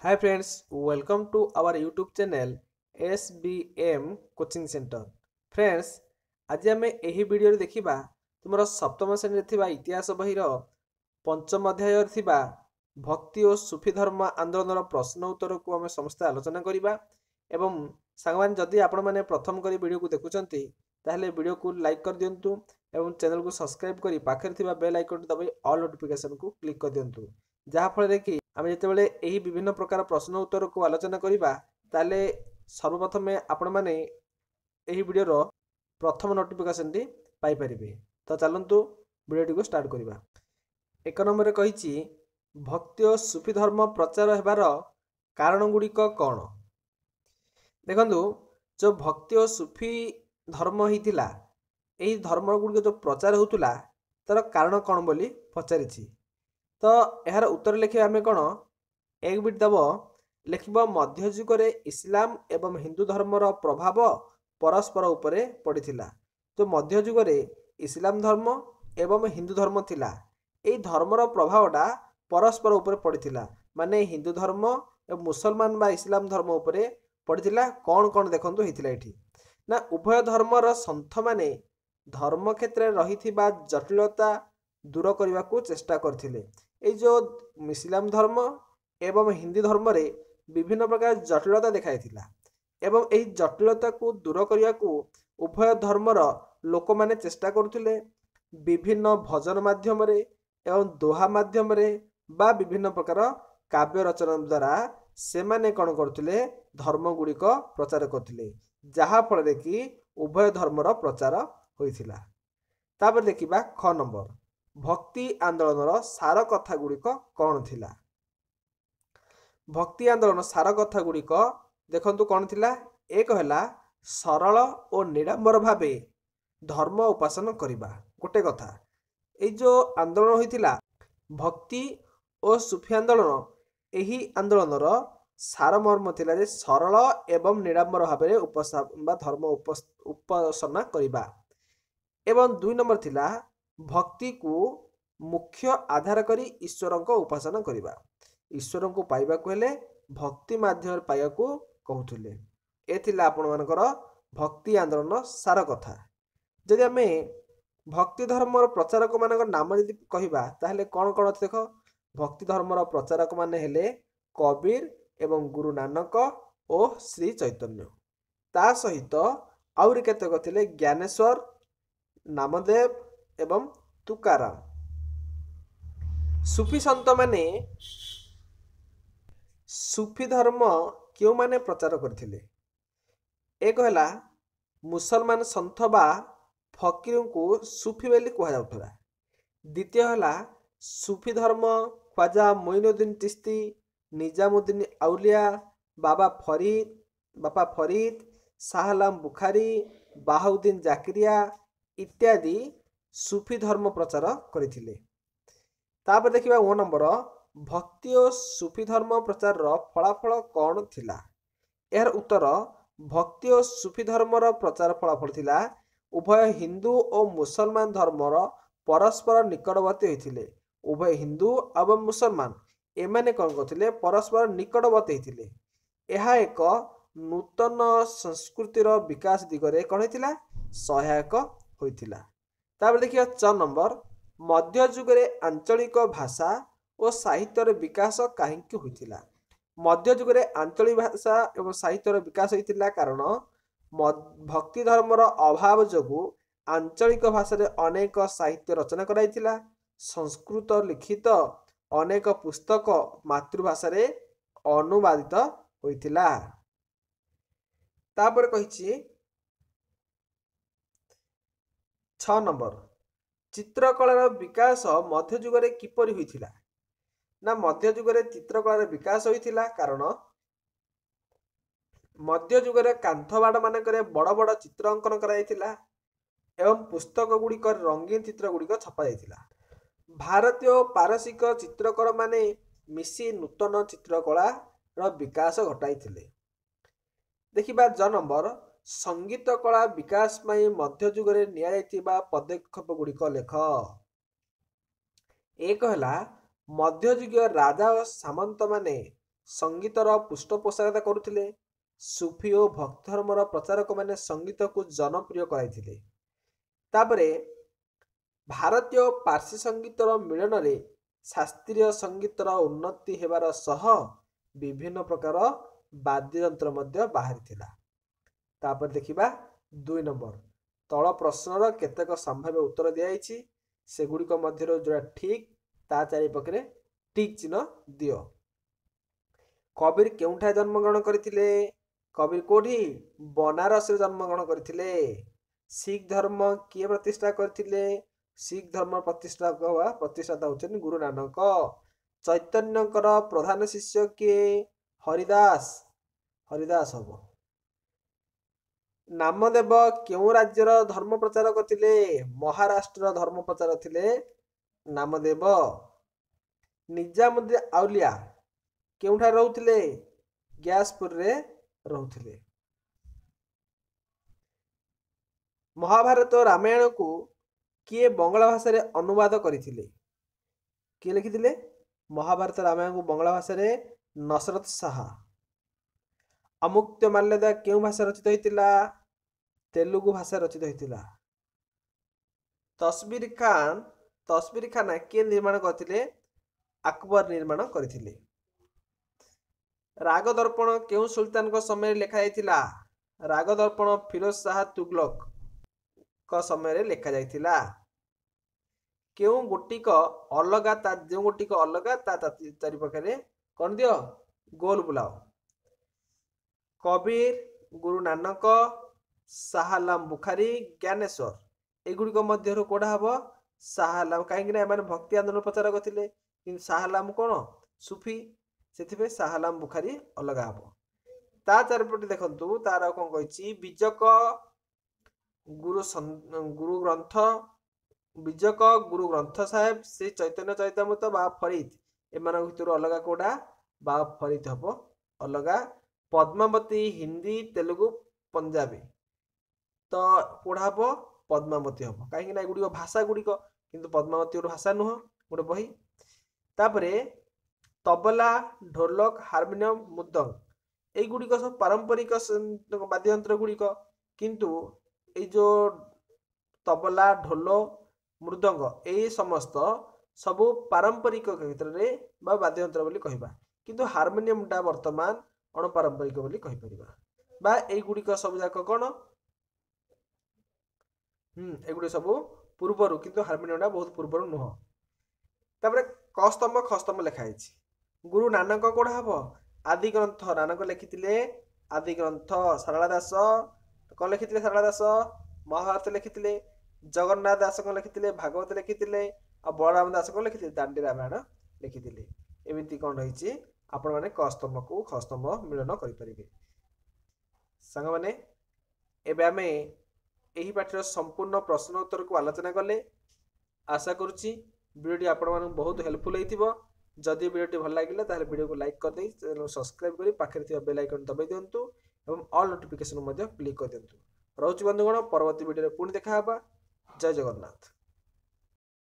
Hi friends, welcome to our YouTube channel SBM Coaching Center. Friends, आज आम यही video देखिबा तुमर सप्तम श्रेणी थिबा इतिहास बहिर पंचम अध्याय थिबा भक्ति और सूफी धर्म आंदोलन प्रश्न उत्तर को आम समस्त आलोचना करिबा एवं सांगमान जदि आपण माने प्रथम करी वीडियो को देखुचंती ताहले वीडियो को लाइक कर दियंतु एवं चैनल को सब्सक्राइब करी पाखरे थिबा बेल आइकन दबाई ऑल नोटिफिकेशन को क्लिक कर दियंतु जहा फल कि आम जितेबाला यही विभिन्न प्रकार प्रश्न उत्तर को आलोचना करिबा ताले सर्वप्रथमे आपण माने यही वीडियो प्रथम नोटिफिकेशन टी पाई परिबे। तो चलंतु वीडियो को स्टार्ट करिबा। एक नंबर रे कहिछि भक्ति और सूफी धर्म प्रचार हेबार कारण गुड़िक कौन। देखंतु जो भक्ति और सूफी धर्म हितिला एही धर्म गुड़िक जो प्रचार होतुला तार कारण कौन बोली पचारिछि। तो यार उत्तर लिखिए आम कौन एक बिट दब लिखब मध्ययुगे इस्लाम एवं हिंदू धर्मर प्रभाव परस्पर उपरे पड़ता। तो मध्ययुगे इस्लाम धर्म एवं हिंदू धर्म थिला एई धर्मर प्रभावटा परस्पर उपरे पड़ता माने हिंदू धर्म एवं मुसलमान बा इस्लाम धर्म उपरे पड़ता। कौन कौन देखंतु हेतिला एठी ना उभय धर्मर सन्थ माने धर्म क्षेत्र में रही जटिलता दूर करने को चेष्टा करथिले। এই जो इस्लाम धर्म एवं हिंदी धर्म रे विभिन्न प्रकार जटिलता देखाइथिला एवं एई जटिलता को दूर करने को उभय धर्मर लोक माने चेष्टा करुथिले विभिन्न भजन माध्यम रे एवं दोहा माध्यम रे बा विभिन्न प्रकार काव्य रचना द्वारा से माने कौन करथिले धर्म गुड़िक प्रचार करथिले जहा फल रे कि उभय धर्मर प्रचार होइथिला। तापर देखिबा ख नंबर भक्ति आंदोलन सार कथा गुड़िक कौन थिला। भक्ति आंदोलन सार कथा गुड़िक देखंतु कौन थिला। एक है सरल और निरांबर भावे धर्म उपासन करिबा गोटे कथा। ए जो आंदोलन होइथिला भक्ति और सूफी आंदोलन एही आंदोलनर सार मर्म थिला जे सरल एवं निरांबर भावे धर्म उपासना करिबा एवं दुई नंबर थिला भक्ति को मुख्य आधार करी ईश्वर को उपासना करिबा। ईश्वर को पाइबा को हेले भक्ति माध्यम पाइबा को कहूथुले। ए थिला आपण मानकर भक्ति आंदोलन सार कथा। जदि आमे भक्ति धर्मर प्रचारक मानकर नाम जदि कहिबा ताहले कौन कौन देख भक्ति धर्मर प्रचारक माने हेले कबीर एवं गुरु नानक और श्री चैतन्य। ता सहित आउरी केतेक थिले ज्ञानेश्वर नामदेव एवं तुकाराम। सूफी संत माने सूफी धर्म क्यों माने प्रचार करथिले। एक है मुसलमान संत बा फकीर को सूफी बोली कह जाउथला। द्वितीय है सूफी धर्म ख्वाजा मोइनुद्दीन चिश्ती निजामुद्दीन औलिया बाबा फरीद शाहलाम बुखारी बाहाउद्दीन जाकिरिया इत्यादि सूफी धर्म प्रचार करथिले। तापर देखिबा ओ नंबर भक्ति और सूफी धर्म प्रचार फलाफल कौन थिला। यार उत्तर भक्ति और सूफी धर्मर प्रचार फलाफल थिला उभय हिंदू और मुसलमान धर्मर परस्पर निकटवर्ती होइथिले। उभय हिंदू एवं मुसलमान एमाने कौन करथिले परस्पर निकटवर्ती होइथिले। यह एक नूतन संस्कृतिर विकास दिगरे कौन होइथिला सहायक होइथिला। तापर देखिए च नंबर मध्ययुगे आंचलिक भाषा और साहित्यर विकास काहींकि होइथिला। मध्ययुगे आंचलिक भाषा एवं साहित्यर विकास होइथिला कारण भक्ति धर्मर अभाव जोगु आंचलिक भाषा रे अनेक साहित्य रचना कराइथिला। संस्कृत लिखित अनेक पुस्तक मातृभाषा रे अनुवादित होइथिला। तापर कहिछि 6 नंबर चित्रकलार विकास मध्ययुगे किपरि होइथिला ना मध्ययुगे चित्रकलार विकास होइथिला कारण मध्ययुगे कांथबाड़ मानकरे बड़ बड़ चित्र अंकन कराइथिला एवं पुस्तक गुड़िक रंगीन चित्र गुड़िक छपा जाइथिला। भारतीय पारसिक चित्रकर माने मिसी नूतन चित्रकलार विकास घटाइथिले। देखिबा ज नंबर संगीत कला विकास में मध्ययुगे निया पदक्षेप गुड़िक लेख। एक है मध्ययुगीय राजा और सामंत माने संगीतर पृष्ठपोषकता करुथिले। सुफी और भक्त धर्मर प्रचारक माने संगीत को जनप्रिय कराइथिले। तापरे भारतीय पार्सी संगीतर मिलन रे शास्त्रीय संगीतर उन्नति हेबार सह विभिन्न प्रकार वाद्य यंत्र मध्य बाहरी। तापर देखिबा 2 नंबर तल प्रश्नर केतेक संभाव्य उत्तर दियाइछि सेगुड़िक मध्य जोड़ा ठीक ता चारि पखरे ठीक चिन्ह दियो। कबीर केउठा जन्मग्रहण करथिले? कबीर कोठी बनारस रे जन्मग्रहण करथिले। सिख धर्म किए प्रतिष्ठा करथिले? सिख धर्म प्रतिष्ठाता होचन गुरु नानक। चैतन्यकर प्रधान शिष्य किए? हरिदास। हरिदास हबो। नामदेव केउ राज्यर धर्म प्रचारक थिले? महाराष्ट्र धर्म प्रचारक थिले नामदेव। निजामुद्दीन औलिया केउठा रहउथिले? ग्यासपुर रे रहउथिले। महाभारत रामायण को किए बंगला भाषा रे अनुवाद करिथिले? किए लिखिथिले? महाभारत रामायण को बंगला भाषा रे नसरत शाह। अमुक्त्य माल्यदा केउ भाषा रचित होइतिला? तेलुगु भाषा रचित होइतिला। तस्बीर खान किए निर्माण करथिले? अकबर निर्माण करथिले। राग दर्पण केउ सुल्तान को समय लिखा जाइतिला? राग दर्पण फिरोज शाह तुगलक को समय रे लिखा जाइतिला। केउ गोटिक अलगा ता जो गोटिक अलगा ता चारि पाखरे कोन दियो गोल बुलाओ। कबीर, गुरु नानक, शाहलाम बुखारी, ज्ञानेश्वर एगुड़िक मध्य कोड़ा हबो शाहलाम कहीं एमाने भक्ति आंदोलन प्रचार करथिले किंतु शाहलाम कोन सुफी सेथिबे शाहलाम बुखारी अलगा हबो। ता चारिपटे देखंतु तार कोन कहिछि बीजक गुरु ग्रंथ साहेब श्री चैतन्य चैतन्यमृत बा फरीद एमान भितर अलगा कोड़ा बा फरीद हबो अलगा। पद्मावती हिंदी तेलुगु पंजाबी तो कोड़ा हबो पद्मावती हबो कहीं एगुड़ी भाषा गुड़िक किंतु पद्मावती गोटे भाषा नुह गोटे बही। तापरे तबला ढोलक हारमोनियम मृदंग एगुड़िक सब पारंपरिक वाद्य यंत्र गुड़िक किंतु ए जो तबला ढोल मृदंग ए समस्त सबु पारंपरिक क्षेत्र में बा वाद्य यंत्र बोली कहबा किंतु हारमोनियम टा वर्तमान अणपारंपरिक बोली कहि परिबा बा ए गुड़िक सब जाक कोन एगुड़ी सब पूर्वरु किंतु हारमोनियम टा बहुत पूर्वरु नुह। तापरे कस्तम खस्तम लिखा है। गुरु नानक कोड़ा हबो आदि ग्रंथ नानक लिखिथिले आदि ग्रंथ। सारला दास कौन लिखिथिले? सारला दास महाभारत लिखिथिले। जगन्नाथ दास कौन लिखिथिले? भागवत लिखिथिले। आ बलराम दास कौन लिखिथिले? दांडी रामायण लिखिथिले। एमिति कौन रहिछि आपण माने कस्तम को खस्तम मिलन करि परिबे। संग माने एबे आमे एही पाठर संपूर्ण प्रश्न उत्तर को आलोचना कले। आशा करूछि वीडियो आपण माने बहुत हेल्पफुल हेतिबो। जदि वीडियोटी भल लागिला ताले वीडियो को लाइक कर दे चैनल सब्सक्राइब करी पाखरे थिबा बेल आइकन दबाई दियंतु एवं ऑल नोटिफिकेशन मध्ये क्लिक कर दियंतु। रहउछि बंधुगण परवर्ती वीडियो रे पुणी देखा हबा। जय जगन्नाथ।